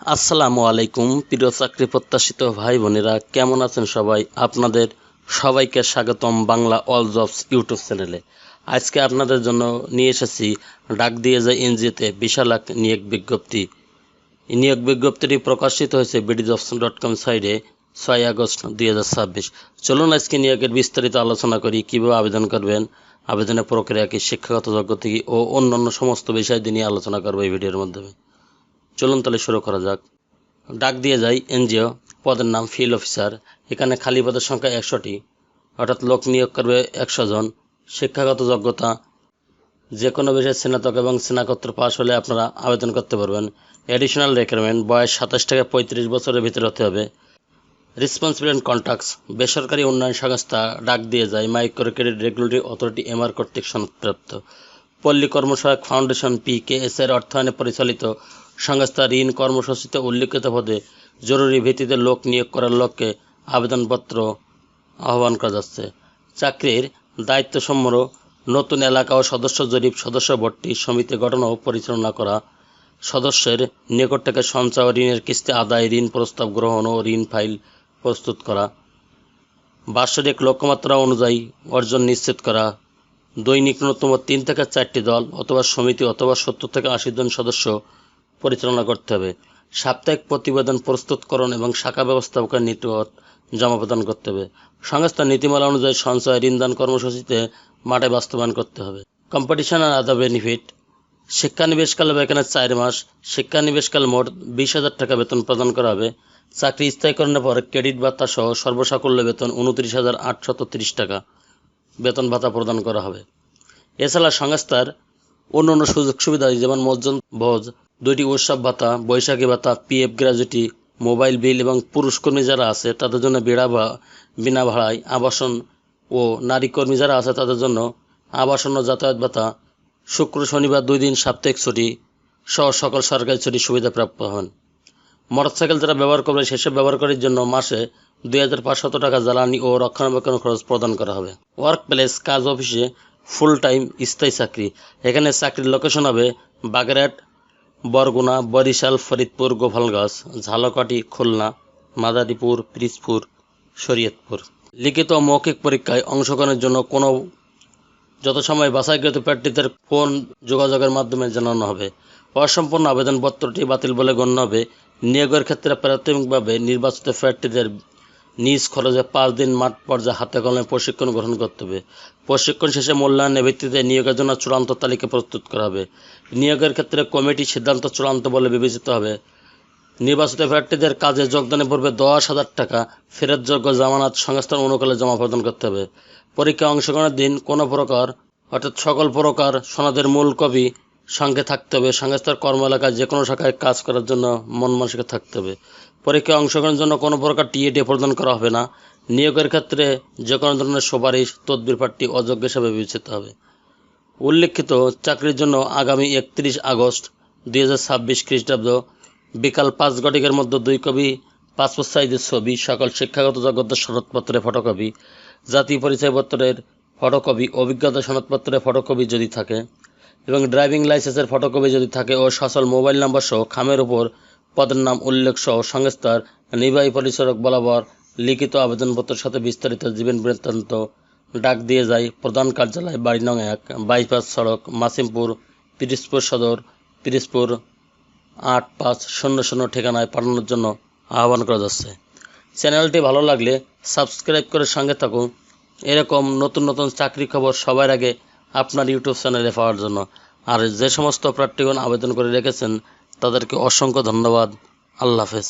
আসসালামু আলাইকুম প্রিয় চাকরি প্রত্যাশিত ভাই বোনেরা, কেমন আছেন সবাই? আপনাদের সবাইকে স্বাগতম বাংলা অল জবস ইউটিউব চ্যানেলে। আজকে আপনাদের জন্য নিয়ে এসেছি ডাক দিয়ে যায় এনজিওতে বিশাল এক নিয়োগ বিজ্ঞপ্তি। নিয়োগ বিজ্ঞপ্তিটি প্রকাশিত হয়েছে bdjobs.com সাইটে 6 আগস্ট 2026। চলুন আজকে নিয়োগের বিস্তারিত আলোচনা করি। কীভাবে আবেদন করবেন, আবেদনের প্রক্রিয়া কী, শিক্ষাগত যোগ্যতা কী ও অন্যান্য সমস্ত বিষয় নিয়ে আলোচনা করবো এই ভিডিওর মাধ্যমে। চলুন তাহলে শুরু করা যাক। ডাক দিয়ে যায় এনজিও, পদের নাম ফিল্ড অফিসার। এখানে খালি পদের সংখ্যা 100টি, অর্থাৎ লোক নিয়োগ করবে 100 জন। শিক্ষাগত যোগ্যতা যে কোনো বিষয়ে স্নাতক এবং স্নাতকোত্তর পাস হলে আপনারা আবেদন করতে পারবেন। অ্যাডিশনাল রিকোয়ারমেন্ট, বয়স 27 থেকে 35 বছরের ভিতরে হতে হবে। রেসপন্সিবল অ্যান্ড কন্ট্রাক্টস, বেসরকারি উন্নয়ন সংস্থা ডাক দিয়ে যায় micro credit regulatory authority MR কর্তৃক সনদপ্রাপ্ত। পল্লী কর্মসহায়ক ফাউন্ডেশন PKS এর অর্থায়নে পরিচালিত সংস্থা ঋণ কর্মসূচিতে উল্লিখিত পদে জরুরি ভিত্তিতে লোক নিয়োগ করার লক্ষ্যে আবেদনপত্র আহ্বান করা যাচ্ছে। চাকরির দায়িত্বসমূহ: নতুন এলাকা ও সদস্য জরিপ, সদস্য ভর্তি, সমিতি গঠন ও পরিচালনা করা, সদস্যের নিকট থেকে সঞ্চয় ও ঋণের কিস্তি আদায়, ঋণ প্রস্তাব গ্রহণ ও ঋণ ফাইল প্রস্তুত করা, বার্ষিক লক্ষ্যমাত্রা অনুযায়ী অর্জন নিশ্চিত করা, দৈনিক ন্যূনতম 3 থেকে 4টি দল অথবা সমিতি অথবা 70 থেকে 80 জন সদস্য পরিচালনা করতে হবে। সাপ্তাহিক প্রতিবেদন প্রস্তুতকরণ এবং শাখা ব্যবস্থাপকের নিকট জমা প্রদান করতে হবে। সংস্থার নীতিমালা অনুযায়ী সঞ্চয় ঋণদান কর্মসূচিতে মাঠে বাস্তবায়ন করতে হবে। কম্পিটিশন আর আদার বেনিফিট: শিক্ষানিবেশকাল হবে এখানে 4 মাস। শিক্ষানিবেশকাল মোট 20,000 টাকা বেতন প্রদান করা হবে। চাকরি স্থায়ীকরণের পর ক্রেডিট ভাতা সহ সর্বসাকুল্য বেতন 29,830 টাকা বেতন ভাতা প্রদান করা হবে। এছাড়া সংস্থার অন্যান্য সুযোগ সুবিধা যেমন মজ্জন ভোজ, 2টি উৎসব ভাতা, বৈশাখী ভাতা, PF গ্র্যাজুইটি, মোবাইল বিল এবং পুরুষ কর্মী যারা আছে তাদের জন্য বিনা ভাড়ায় আবাসন ও নারী কর্মী যারা আছে তাদের জন্য আবাসন ও যাতায়াত ভাতা, শুক্র শনিবার 2 দিন সাপ্তাহিক ছুটি সহ সকল সরকারি ছুটির সুবিধা প্রাপ্য হন। মোটরসাইকেল যারা ব্যবহার করবে সেসব ব্যবহারকারীর জন্য মাসে 2,500 টাকা জ্বালানি ও রক্ষণাবেক্ষণ খরচ প্রদান করা হবে। ওয়ার্ক প্লেস, কাজ অফিসে ফুল টাইম স্থায়ী চাকরি। এখানে চাকরির লোকেশন হবে বাগেরহাট, বরগুনা, বরিশাল, ফরিদপুর, গোপালগঞ্জ, ঝালকাঠি, খুলনা, মাদারীপুর, পিরোজপুর, শরীয়তপুর। লিখিত ও মৌখিক পরীক্ষায় অংশগ্রহণের জন্য যথাসময়ে বাছাইকৃত প্রার্থীদের ফোন যোগাযোগের মাধ্যমে জানানো হবে। অসম্পূর্ণ আবেদনপত্রটি বাতিল বলে গণ্য হবে। নিয়োগের ক্ষেত্রে প্রাথমিকভাবে নির্বাচিত প্রার্থীদের নিজ খরচে 5 দিন মাঠ পর্যায়ে হাতে কলমে প্রশিক্ষণ গ্রহণ করতে হবে। প্রশিক্ষণ শেষে মূল্যায়নের ভিত্তিতে নিয়োগের জন্য চূড়ান্ত তালিকা প্রস্তুত করা হবে। নিয়োগের ক্ষেত্রে কমিটির সিদ্ধান্ত চূড়ান্ত বলে বিবেচিত হবে। নির্বাচিত প্রার্থীদের কাজে যোগদানের পূর্বে 10,000 টাকা ফেরতযোগ্য জামানত সংস্থার অনুকূলে জমা প্রদান করতে হবে। পরীক্ষায় অংশগ্রহণের দিন কোনো প্রকার অর্থাৎ সকল প্রকার সনদের মূল কপি সঙ্গে থাকতে হবে। সংস্থার কর্ম এলাকায় যে কোনো শাখায় কাজ করার জন্য মন মানসিকতা থাকতে হবে। পরীক্ষায় অংশগ্রহণের জন্য কোনো প্রকার TAT প্রদান করা হবে না। নিয়োগের ক্ষেত্রে যে কোনো ধরনের সুপারিশ তদবির প্রার্থী অযোগ্য হিসাবে বিবেচিত হবে। উল্লিখিত চাকরির জন্য আগামী 31 আগস্ট 2026 খ্রিস্টাব্দ বিকাল 5 ঘটিকার মধ্যে 2 কপি পাসপোর্ট সাইজের ছবি, সকল শিক্ষাগত যোগ্যতার সনদপত্রের ফটোকপি, জাতীয় পরিচয়পত্রের ফটোকপি, অভিজ্ঞতা সনদপত্রের ফটোকপি যদি থাকে এবং ড্রাইভিং লাইসেন্সের ফটোকপি যদি থাকে ও সচল মোবাইল নাম্বার সহ খামের উপর পদের নাম উল্লেখ সহ সংস্থার নির্বাহী পরিচালক বরাবর লিখিত আবেদনপত্রের সাথে বিস্তারিত জীবন বৃত্তান্ত ডাক দিয়ে যায় প্রধান কার্যালয়, বাড়ি নং 1, বাইপাস সড়ক, মাসিমপুর, পিরোজপুর সদর, পিরোজপুর 8500 ঠিকানায় পাঠানোর জন্য আহ্বান করা যাচ্ছে। চ্যানেলটি ভালো লাগলে সাবস্ক্রাইব করে সঙ্গে থাকুন এরকম নতুন নতুন চাকরি খবর সবার আগে আপনার ইউটিউব চ্যানেলে পাওয়ার জন্য। আর যে সমস্ত প্রার্থীগণ আবেদন করে রেখেছেন তাদেরকে অসংখ্য ধন্যবাদ। আল্লাহ হাফেজ।